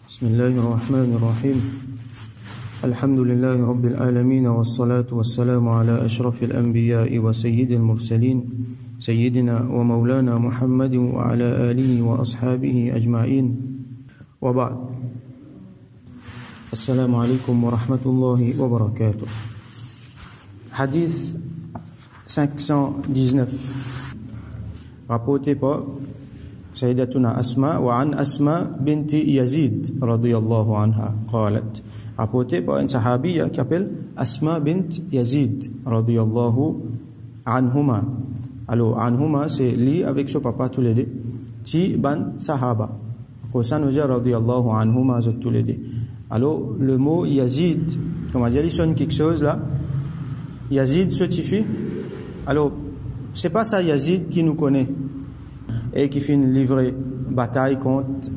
بسم الله الرحمن الرحيم الحمد لله رب العالمين والصلاة والسلام على أشرف الأنبياء وسيد المرسلين سيدنا ومولانا محمد وعلى آله وأصحابه أجمعين وبعد السلام عليكم ورحمة الله وبركاته. Hadith 519 rapporté par Sayyidatuna Asma wa an Asma binti Yazid radiyallahu anha qalat, rapporté par une sahabiya qui s'appelle Asma bint Yazid radiyallahu anhuma. Alors anhuma c'est li avec son papa tous les deux ti ban sahaba ko sanoja radiyallahu anhuma tous les deux. Alors le mot Yazid, comment dire, il sonne quelque chose là. Yazid se tifie. Alors c'est pas ça Yazid qui nous connaît et qui finit livrer bataille contre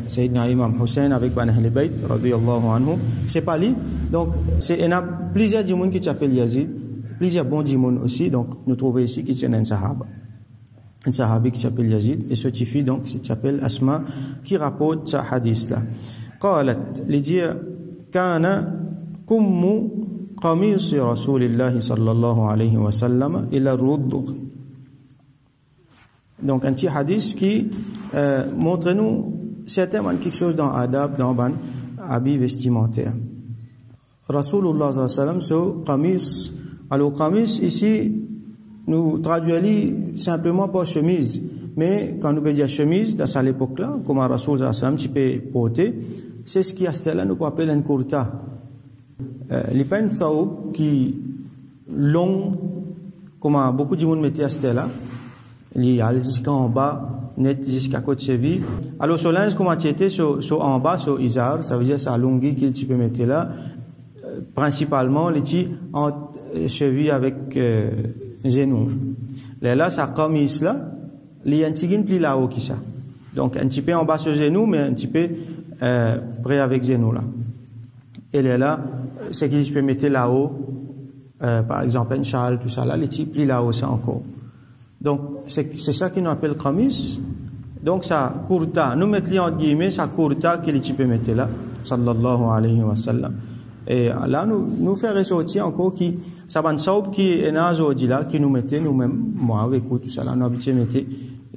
Sayyidina Imam Hussein avec Bani Ahl Bayt radiyallahu anhu. C'est pas lui. Donc il y a plusieurs djimoun qui s'appellent Yazid, plusieurs bons djimoun aussi. Donc nous trouvons ici qu'il y a un sahaba, un sahabi qui s'appelle Yazid et ce tifie donc qui s'appelle Asma qui rapporte ce hadith là. قالت لدي كان كم قميص رسول الله صلى الله عليه وسلم إلى الرضغ. Donc un petit hadith qui montre-nous certainement quelque chose dans adab, dans ban habit vestimentaire. Rasulullah sallallahu alayhi wa sallam ce qamis. Alors qamis ici nous traduisons simplement par chemise, mais quand nous disons chemise dans cette époque là, comme Rasul sallallahu alayhi wa sallam tu peux porter, c'est ce qui à ce là nous appelle un kurta. Les peines thawb qui long, comme beaucoup de monde mettait à ce là, il y a jusqu'en bas, net jusqu'à côté de cheville. Alors ce linge comment tu étais sur en bas, sur izar, ça veut dire sa longueur qu'il tu peux mettre là, principalement les petits en cheville avec genou. Là ça comme là, il y a un petit pli là-haut qui ça. Donc un petit peu en bas sur genou, mais un petit peu près avec genou là. Et là, c'est que je peux mettre là-haut, par exemple un châle, tout ça là, les petits plis là-haut ça encore. Donc c'est ça qu'on appelle qamis. Donc ça kurta, nous mettons entre guillemets ça kurta que les petits peux mettre là, sallallahu alayhi wa sallam. Et là nous faire ressortir encore qui ça ban saub qui est aujourd'hui là qui nous mettait nous-mêmes, moi avec tout ça là, nous habitués mettre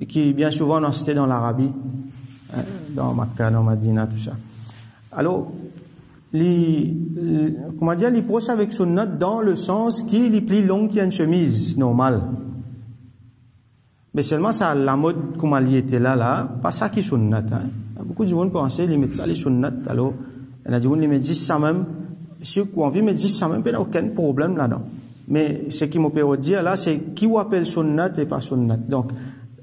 qui bien souvent on c'était dans l'Arabie, dans Makkah, dans Madina, tout ça. Alors comment dire, les proches avec sunnat dans le sens qu'il est plus long qu'une chemise normale. Mais seulement ça, la mode comme elle était là, pas ça qui est sunnat. Hein. Beaucoup de gens pensent qu'ils mettent ça les sunnat. Alors, il y a des gens qui mettent 10 ça même. Si vous avez envie de mettre 10 ça même, il n'y a aucun problème là-dedans. Mais ce qui m'opère dire là, c'est qui vous appelle sunnat et pas sunnat. Donc,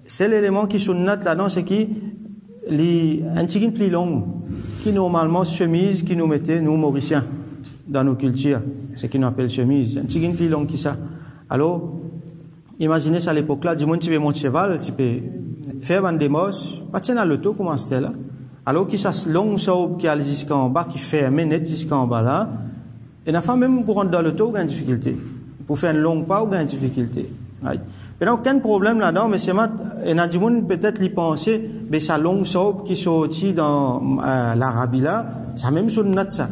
c'est l'élément qui est sunnat là-dedans, c'est qui un petit plus long, qui normalement chemise qui nous mettait nous Mauriciens dans nos cultures, c'est qui nous appelle chemise, un petit plus long qui ça. Alors imaginez ça à l'époque là, du monde tu veux monter cheval, tu peux faire un démarche, pas tenir le taux comment c'était là. Alors qui ça long saube qui allait jusqu'en bas, qui ferme net jusqu'en bas là, et la femme même pour rentrer dans le taux, il y a une difficulté. Pour faire une longue pas, il y a une difficulté. Right. Il n'y a aucun problème là-dedans, mais c'est et n'a du monde peut-être l'y penser, mais sa longue saube qui sortit dans l'Arabie là, ça même sunnat ça.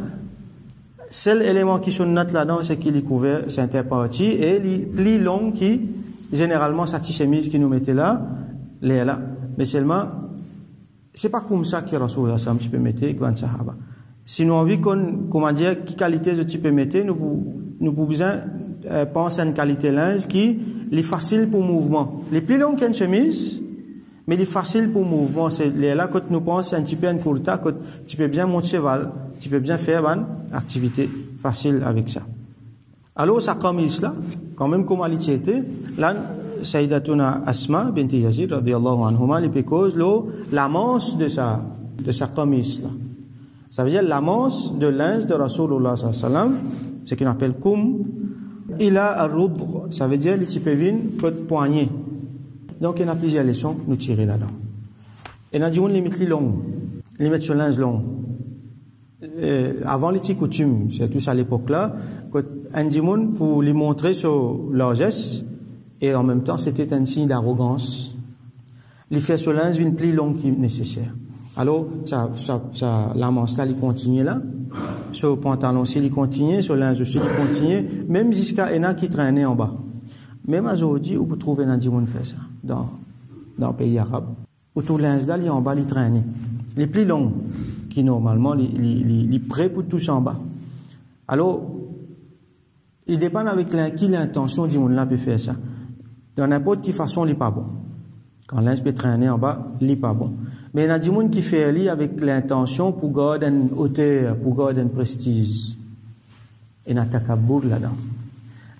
Seul élément qui sunnat là-dedans, c'est qu'il est couvert, c'est interparti, et les plus longs qui, généralement, sa chemise qui nous mettait là, les là. Mais seulement, c'est pas comme ça que Rasulullah sallam tu peux mettre, grand sahaba. Si nous envie comment dire, quelle qualité tu peux mettre, nous pouvons besoin, penser à une qualité linge qui est facile pour mouvement. Les plus longs qu'une chemise, mais les faciles pour mouvement. C'est là quand nous pensons un petit peu à une kurta, quand tu peux bien monter cheval, tu peux bien faire une activité facile avec ça. Alors ça comme là, quand même comme elle était, là Sayyidatuna Asma binti Yazid radiyallahu anhuma les cause la manche de sa qamis là. Ça veut dire la manche de linge de Rasulullah sallallahu alayhi wa sallam, ce qu'on appelle kum ila ar-rudgh, ça veut dire les types vines côté poignet. Donc il y a plusieurs leçons nous tirer là-dedans. Et il y a des limites longues, limite sur linge long. Avant les petits coutumes, c'est tout ça à l'époque là, quand un dimoun pour lui montrer sur leur geste, et en même temps c'était un signe d'arrogance. Les faire sur linge une plus longue que nécessaire. Alors, la manche là, il continue là. Sur le pantalon, s'il continue, sur le linge aussi, il continue. Même jusqu'à Ena qui traînait en bas. Même aujourd'hui, vous pouvez trouver dans le monde fait ça, dans le pays arabe. Où tout le linge là, il est en bas, il traîne. Les plus longs, qui normalement, il prêt pour tout ça en bas. Alors, il dépend avec qui l'intention du monde là peut faire ça. Dans n'importe quelle façon, il n'est pas bon. Quand l'un peut traîner en bas, il n'est pas bon. Mais il y a des gens qui font avec l'intention pour garder une hauteur, pour garder un prestige. Et il y a un takabour là-dedans.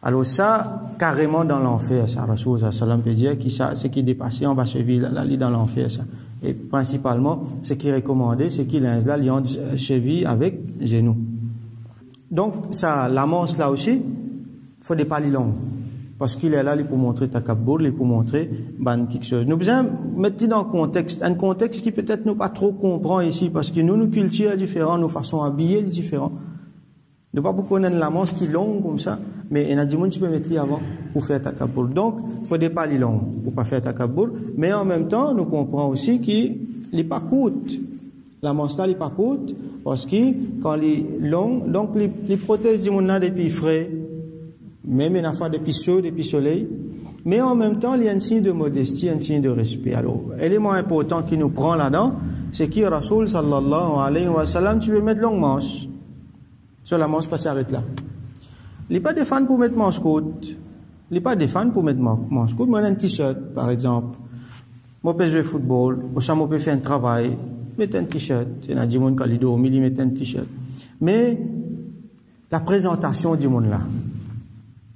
Alors ça, carrément dans l'enfer, ça, Rasoul sallam peut dire, ce qui est dépassé en bas cheville, là, il est dans l'enfer, ça. Et principalement, ce qui est recommandé, c'est qu'il a là, il a cheville avec genou. Donc, ça, la manche là aussi, il faut des pas longs. Parce qu'il est là, il pour montrer takabour, il pour montrer, quelque chose. Nous besoin mettre dans un contexte qui peut-être nous pas trop comprend ici, parce que nos cultures sont différentes, nos façons d'habiller sont différentes. Nous pas beaucoup connaître la manche qui est longue comme ça, mais il y a des gens qui peuvent mettre avant pour faire takabour. Donc, il faut des pas longs pour pas faire takabour, mais en même temps, nous comprenons aussi qu'il n'est pas courte. La manche là, il n'est pas courte, parce que quand il est long, donc, il protège du monde là depuis frais, même une affaire depuis chaud, depuis soleil, mais en même temps, il y a un signe de modestie, un signe de respect. Alors, l'élément important qui nous prend là-dedans, c'est que Rasoul sallallahu alayhi wa sallam, tu veux mettre longue manche. Sur la manche, pas s'arrête là. Il n'est pas des fans pour mettre manche courte. Il n'est pas des fans pour mettre manche courte. Moi, un t-shirt, par exemple. Moi, je peux jouer au football. Moi, je peux faire un travail. Mettre un t-shirt. Il y a des gens qui dorment, ils mettent un t-shirt. Mais, la présentation du monde là,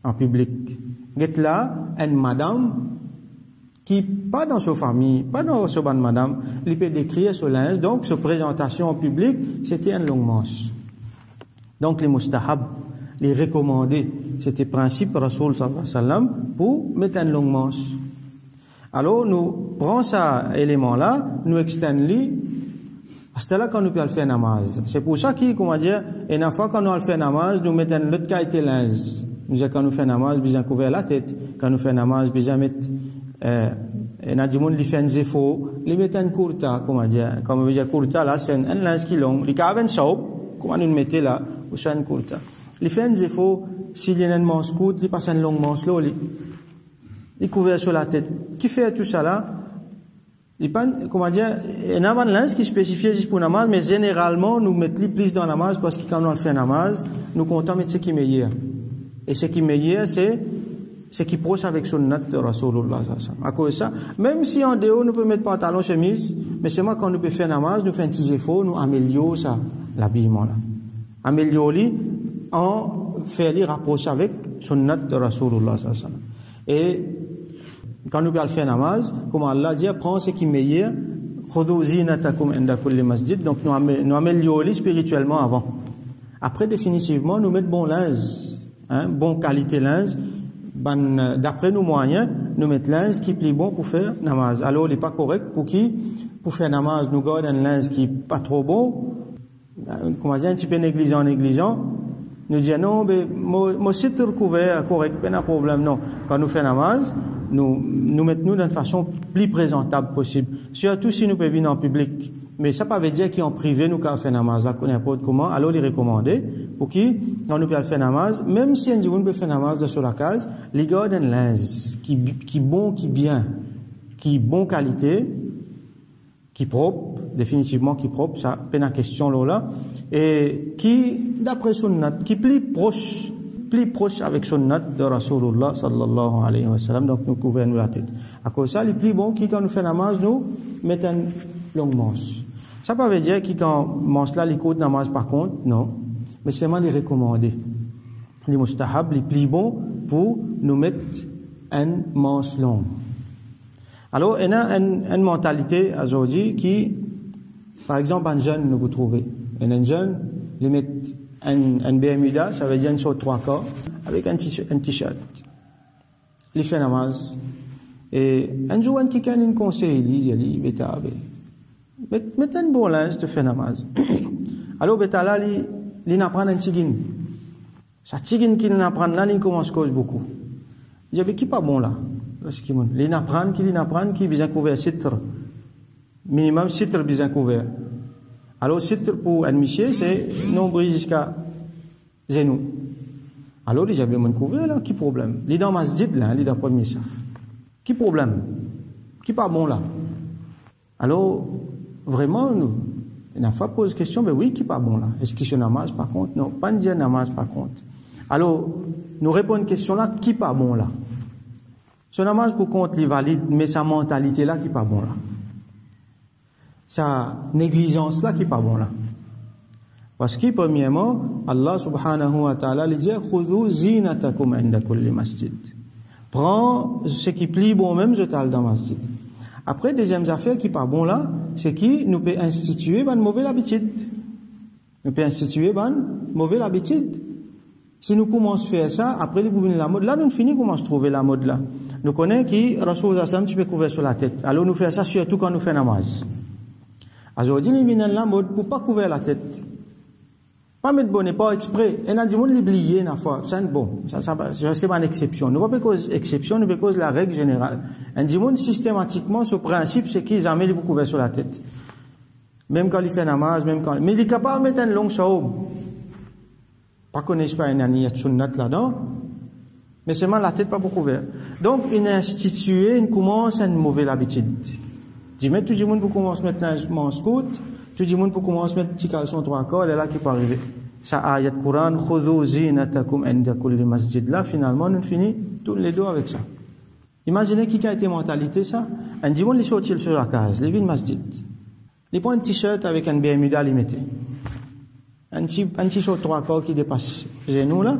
en public. Get là, une madame, qui, pas dans sa famille, pas dans sa bonne madame, il peut décrire ce linge. Donc, sa présentation en public, c'était une longue manche. Donc, les mustahab, les recommandés, c'était le principe Rasoul sallallahu alayhi wa sallam pour mettre une longue manche. Alors, nous prenons ce élément-là, nous extendons, c'est là qu'on nous peut le faire namaz. C'est pour ça que, comment dire, une fois qu'on a le fait namaz, nous mettons l'autre qualité linge. Nous disons quand nous faisons namaz, bien couvrir la tête. Quand nous faisons namaz, bien mettre, il y a des gens qui font un zéfo, ils mettent un kurta, comment dire, comme on veut dire kurta, là, c'est un linge qui est long. Ils ont un saub, comment nous le mettez là, ou c'est un kurta. Ils font un zéfo, s'il y a une manche courte, ils passent une longue manche là, ils couvrent sur la tête. Qui fait tout ça là? Comment dire, il y a un linge qui est spécifié juste pour namaz, mais généralement, nous mettons plus dans namaz parce que quand on fait namaz, nous comptons mettre ce qui est meilleur. Et ce qui est meilleur, c'est ce qui proche avec sunnat de Rasulullah. À cause de ça, même si en dehors, nous pouvons mettre pantalon, chemise, mais c'est moi quand nous pouvons faire namaz, nous faisons un petit effort, nous améliorons ça, l'habillement là. Améliorer en faire les rapprocher avec sunnat de Rasulullah. Et quand nous allons faire namaz, comme Allah dit, prends ce qui est meilleur, donc nous améliorons spirituellement avant. Après, définitivement, nous mettons bon linge, bon qualité linge, d'après nos moyens, nous mettons linge qui est plus bon pour faire namaz. Alors, il n'est pas correct pour qui? Pour faire namaz, nous gardons un linge qui n'est pas trop bon, comment dire, un petit peu négligent. Nous disons non, mais mon site couvert, correct, pas de problème, non. Quand nous faisons namaz, nous mettons d'une façon plus présentable possible. Surtout si nous pouvons venir en public. Mais ça ne veut pas dire qu'en privé, nous pouvons faire namaz, n'importe comment. Alors, il est recommandé pour qui, quand nous pouvons faire namaz, même si un jour nous peut faire namaz sur la case, les gars d'un linge qui bon, qui bien, qui bon qualité, qui propre, définitivement qui propre, ça, pas la question là, et qui, d'après sunnat, qui plus proche avec sunnat de Rasulullah sallallahu alayhi wa sallam, donc nous couvrons la tête. À cause de ça, les plus bons qui, quand nous faisons namaz, nous mettons une longue manche. Ça ne veut pas dire que quand manche là, les côtes namaz par contre, non. Mais c'est vraiment les recommandés. Les mustahab, les plus bons pour nous mettre une manche longue. Alors, il y a une mentalité aujourd'hui qui, par exemple, un jeune, nous vous trouvez. Un jeune, il met un BMUDA, ça veut dire une sorte 3 quarts, avec un t-shirt. Il fait namaz. Et un jour, qui a un conseil, il dit, mets un bon linge, tu fais namaz. Alors, là, il apprend un tigin. Ça tigin qu'il apprend là, il commence à cause beaucoup. Il dit, qui pas bon là? Il apprend, qui bien couvert citre. Minimum, sitre bien couvert. Alors, sitre pour un monsieur, c'est nombril jusqu'à genou. Alors, il y a bien couvert, là, qui problème? Il est dans masjid, là, il est dans le premier saf. Qui problème? Qui pas bon, là? Alors, vraiment, une fois pose question, ben oui, qui pas bon, là? Est-ce qu'il se namaz, par contre? Non, pas dire namaz, par contre. Alors, nous répondons à une question là, qui pas bon, là? Ce namaz, pour contre, il valide, mais sa mentalité là, qui pas bon, là? Sa négligence là, qui pas bon, là? Parce que, premièrement, Allah subhanahu wa ta'ala, il dit, khudhu zinatakum inda kulli masjid. Prends ce qui plie bon même, je t'aille dans masjid. Après, deuxième affaire qui pas bon là, c'est qui nous peut instituer une mauvaise habitude. Nous peut instituer une mauvaise habitude. Si nous commençons à faire ça, après nous pouvons la mode. Là, nous finissons comment se trouver la mode là. Nous connaissons qui, Rasoul Hassan, tu peux couvrir sur la tête. Alors nous faisons ça surtout quand nous faisons namaz. Aujourd'hui, nous venons la mode pour pas couvrir la tête. Pas mettre bonnet, pas exprès. Et n'a dit, on l'oublier, n'a fois. C'est bon. C'est pas une exception. Nous pas cause exception, nous pas cause la règle générale. Un dit, systématiquement, ce principe, c'est qu'ils amènent beaucoup couvert sur la tête. Même quand il fait namaz, même quand, mais il est capable de mettre une longue saoub. Pas connaître pas une aniyat sunnat là-dedans. Mais seulement la tête pas beaucoup couvert. Donc, il a institué, il commence à une mauvaise habitude. Dis, mais tout le monde pour commencer à mettre un scout. Tout le monde pour commencer à mettre petit caleçon 3 corps, et là qui peut arriver. Ça ayat Coran, khudhu zinatakum inda kulli masjid. Là, finalement, nous finissons tous les deux avec ça. Imaginez qui a été mentalité, ça. Un dimanche, il sort sur la case, il vit le masjid. Il prend un t-shirt avec un Bermuda limité. Un t-shirt 3 corps qui dépasse genou, là.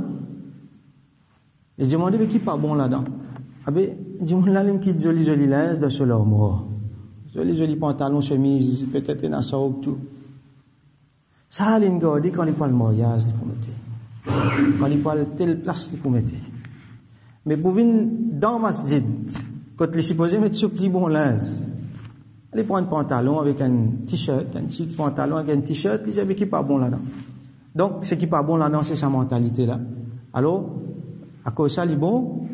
Il se demande, mais qui pas bon là-dedans? Ah ben, dis-moi là, il quitte joli linge de ce leur mort. Joli pantalon, chemise, peut-être un saoub, tout. Ça, il dit quand il parle de mariage, il peut mettre. Quand il parle de telle place, il peut mettre. Mais pour venir dans le masjid, quand il est supposé mettre ce pli bon linge, il prend un pantalon avec un t-shirt, un petit pantalon avec un t-shirt, il dit, mais qui pas bon là-dedans? Donc, ce qui pas bon là-dedans, c'est sa mentalité là. Alors, à cause de ça, il est bon,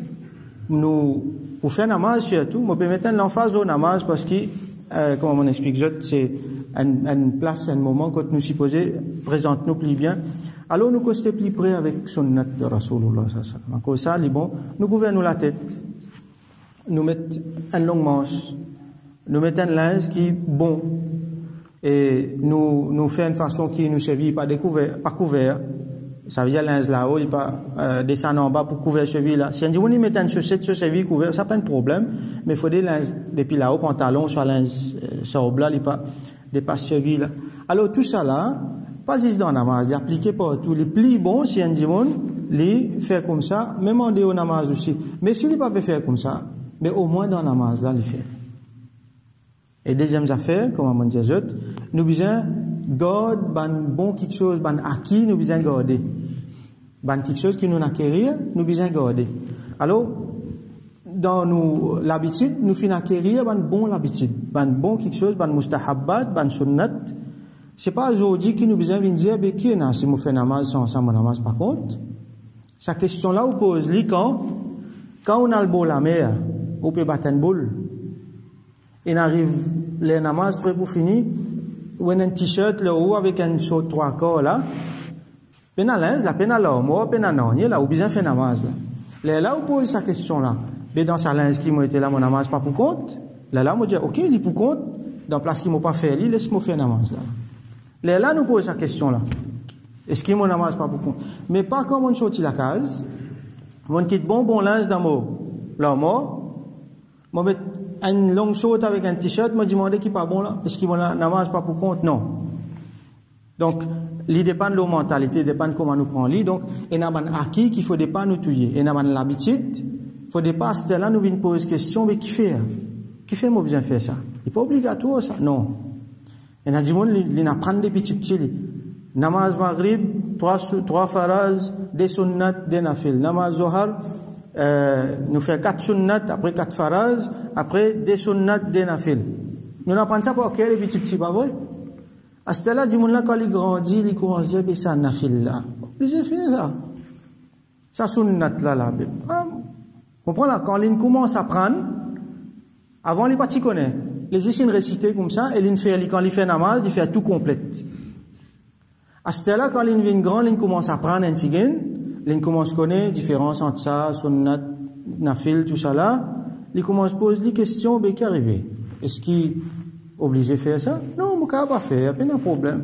nous, pour faire namaz surtout, on peut mettre l'emphase de namaz parce que, comment on explique, c'est une place, un moment quand nous supposons, présente-nous plus bien. Alors nous costons plus près avec sunnat de Rasulullah sallallahu alayhi wa sallam. À cause de ça, bon, nous gouvernons la tête, nous mettons une longue manche, nous mettons un linge qui est bon, et nous faisons une façon qui nous servit pas couvert. Ça veut dire linge là-haut, il pas descendre en bas pour couvrir cheville là. Si on dit on y met une chaussette sur cheville couvert, ça pas un problème, mais il faut des linges depuis là-haut pantalon soit linge sur là, il pas dépasse cheville là. Alors tout ça là, pas juste dans namaz, il appliqué partout. Les plis bons si on dit on les fait comme ça, même en dehors namaz aussi. Mais s'il pas peut faire comme ça, mais au moins dans namaz là, il fait. Et deuxième affaire, comme on dit nous besoin garder bon quelque chose, ban acquis, nous besoin garder. Ban quelque chose qui nous acquérir, nous besoin garder. Alors, dans nous, l'habitude, nous finissons acquérir ban bon l'habitude, ban bon quelque chose, ban mustahabbat, ban sunnat. C'est pas aujourd'hui que nous besoin de dire, ben, qui est si nous faisons namaz sans mon namaz, par contre. Sa question là, on pose, quand on a le bol la mer, on peut battre une boule. Il arrive les namaz prêt pour finir, ou un t-shirt là haut avec un saut 3 corps là, pénalise, la pénale là, moi, pénale non, il là, ou bien fait namaz là. Là, on pose sa question là. Mais dans sa linge qui m'a été là, mon namaz pas pour compte. Là, on dit, ok, il est pour compte, dans la place qui m'a pas fait, il laisse-moi faire namaz là. Là, nous pose sa question là. Est-ce qu'il m'a namaz pas pour compte? Mais pas comme on sortit la case, on quitte bon linge dans moi met une longue saute avec un t-shirt, m'a demandé qui pas bon là. Est-ce qu'il m'a namaz pas pour compte? Non. Donc, il dépend de la mentalité, dépend de comment nous prenons l'île. Donc, il y a un acquis qu'il faut pas nous tuer. Il y a l'habitude, il faut pas, c'était là, nous venons poser question, mais qui fait? Qui fait, moi, besoin faire ça? Il n'est pas obligatoire, ça? Non. Il y a du monde, il apprend des petits. Namaz Maghrib, 3 faraz, des sunnat, des nafil. Namaz Zohar, nous fait 4 sunnat, après 4 faraz, après des sunnat, des nafil. Nous apprenons ça pour ok, les petits, pas vrai? À ce là, du monde là, quand il grandit, il commence à dire, mais ça, nafil là. J'ai fait ça. Ça, sunnat là. Comprends là, quand il commence à prendre, avant, il n'est pas t'y connaît. les ici réciter comme ça, et quand il fait namaz, il fait tout complète. À ce là quand il vient grand, il commence à prendre un tigen, il commence à connaître différence entre ça, sunnat, nafil, tout ça là, il commence à poser des questions, ben, qu'est arrivé? Est-ce qu'il est obligé de faire ça? Non, il ne peut pas faire, il n'y a pas de problème.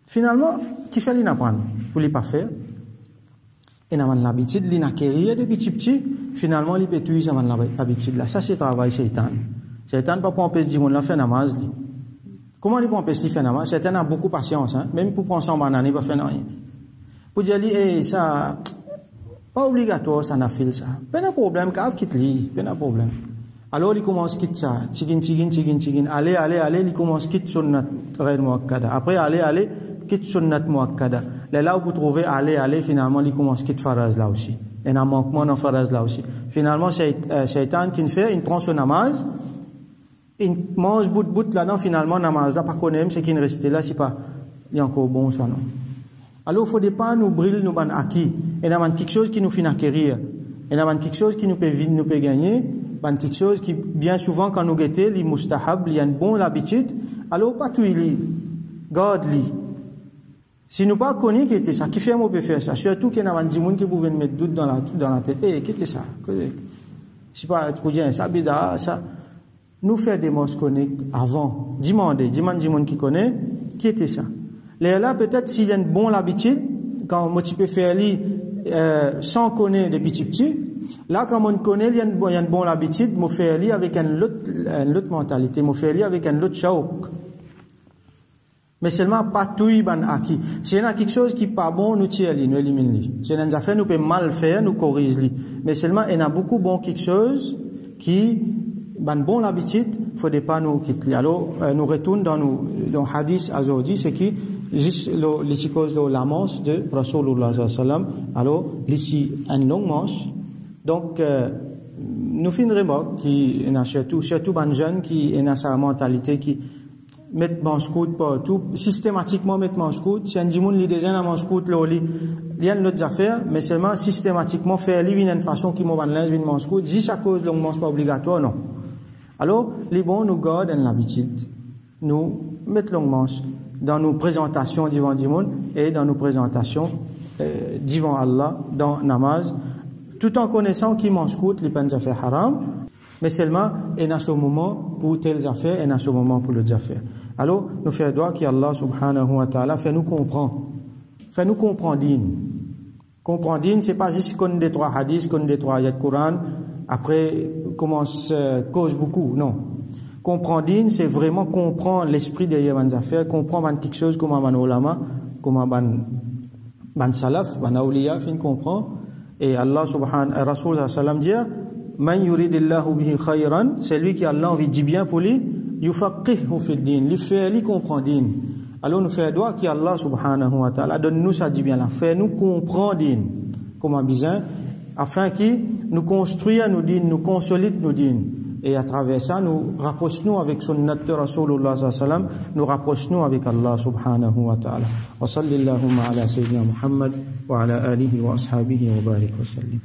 Finalement, qui fait l'apprendre? Vous ne pas faire. Et il a l'habitude, il a acquérir des petits, finalement, il peut utiliser l'habitude là. Ça, c'est le travail shaitan. Shaitan ne peut pas empêcher de dire, on fait namaz. Comment il peut empêcher de faire namaz? Shaitan a beaucoup de patience, hein? Même pour prendre son banane, il ne va faire rien. Pour dire, eh, ça, pas obligatoire, ça n'a fait ça. Pas de problème, quand quitte lui, pas de problème. Alors, il commence à quitter ça. Tigin. Allez, il commence à quitter sunnat ghayr muakkada. Après, allez, quitte sunnat muakkada. Là où vous trouvez aller, finalement, il commence à quitter faraz là aussi. Et il y a un manquement dans faraz là aussi. Finalement, shaitan qui fait, il prend son namaz, il mange bout là-dedans, finalement, namaz là, par contre, c'est qu'il reste là, c'est pas, il est encore bon, ça, non. Alors, il ne faut pas nous briller, nous ban acquis. Et il y a quelque chose qui nous fait acquérir. Et il y a quelque chose qui nous peut gagner. Il y a quelque chose qui, bien souvent, quand nous guettons, les mustahab, il y a une bonne habitude. Alors, pas tout il garde-li. Si nous pas connus qui était ça, qui fait moi peut faire ça. Surtout qu'il y a des gens qui pouvaient mettre doute dans la tête. Eh, qui était ça? C'est pas trop bien, ça, bida, ça. Nous faire des mots connectés avant. Demande qui connaît, qui était ça? Là, peut-être s'il y a une bonne habitude, quand moi tu peux faire sans connaître des petits, là, quand on connaît, il y a une bonne habitude, moi faire avec une autre mentalité, moi faire avec un autre shauk. Mais seulement pas tout ban acquis. Si il y a quelque chose qui n'est pas bon, nous tire nous élimine. Si il y a une affaire, nous pouvons mal faire, nous corrige. Mais seulement, il y a beaucoup bon quelque chose qui, ban bon l'habitude, il ne faut pas nous quitter. Alors, nous retournons dans hadith aujourd'hui, c'est qui, juste les causes de la manche de Rasulullah sallallahu alayhi wa sallam. Alors, ici, une longue manche. Donc, nous finirons qui, surtout ban jeune qui est dans sa mentalité qui, mettre manche coude partout, systématiquement mettre manche coude. Si un dimoun li déjà na manche coude il y a d'autres affaires, mais seulement systématiquement faire une façon qui m'en linge une manche coude, juste à cause de longue manche pas obligatoire, non. Alors, les bons nous gardent l'habitude, nous mettre longue manche dans nos présentations devant dimoun et dans nos présentations devant Allah, dans namaz, tout en connaissant qui manche coude, les peines affaires haram, mais seulement, il y a ce moment pour telles affaires, et il y a ce moment pour les affaires. Alors, nous faisons droit qu'Allah subhanahu wa ta'ala fait nous comprendre. Fait nous comprendre. Comprendre, c'est pas juste qu'on des trois hadiths, qu'on des trois ayats de Coran, après, commence, cause beaucoup, non. Comprendre, c'est vraiment comprendre l'esprit derrière les affaires, comprendre quelque chose comme un ulama, comme un salaf, un awliya, fin comprend. Et Allah subhanahu wa Rasul sallam dit, man yuridillahu bihi khayran, c'est lui qui Allah envie dit bien pour lui, yufaqihu fi din, lui fait, lui comprend din. Alors nous faisons droit qu'Allah subhanahu wa ta'ala donne-nous ça dit bien là, fait nous comprendre din, comme un besoin, afin qu'il nous construise nos din, nous consolide nos din. Et à travers ça, nous rapprochons avec sunnat de Rasulullah sallallahu alayhi wa sallam, nous rapprochons avec Allah subhanahu wa ta'ala. Wa sallallahu ala sayyidina Muhammad wa ala alihi wa ashabihi wa barik wa sallim.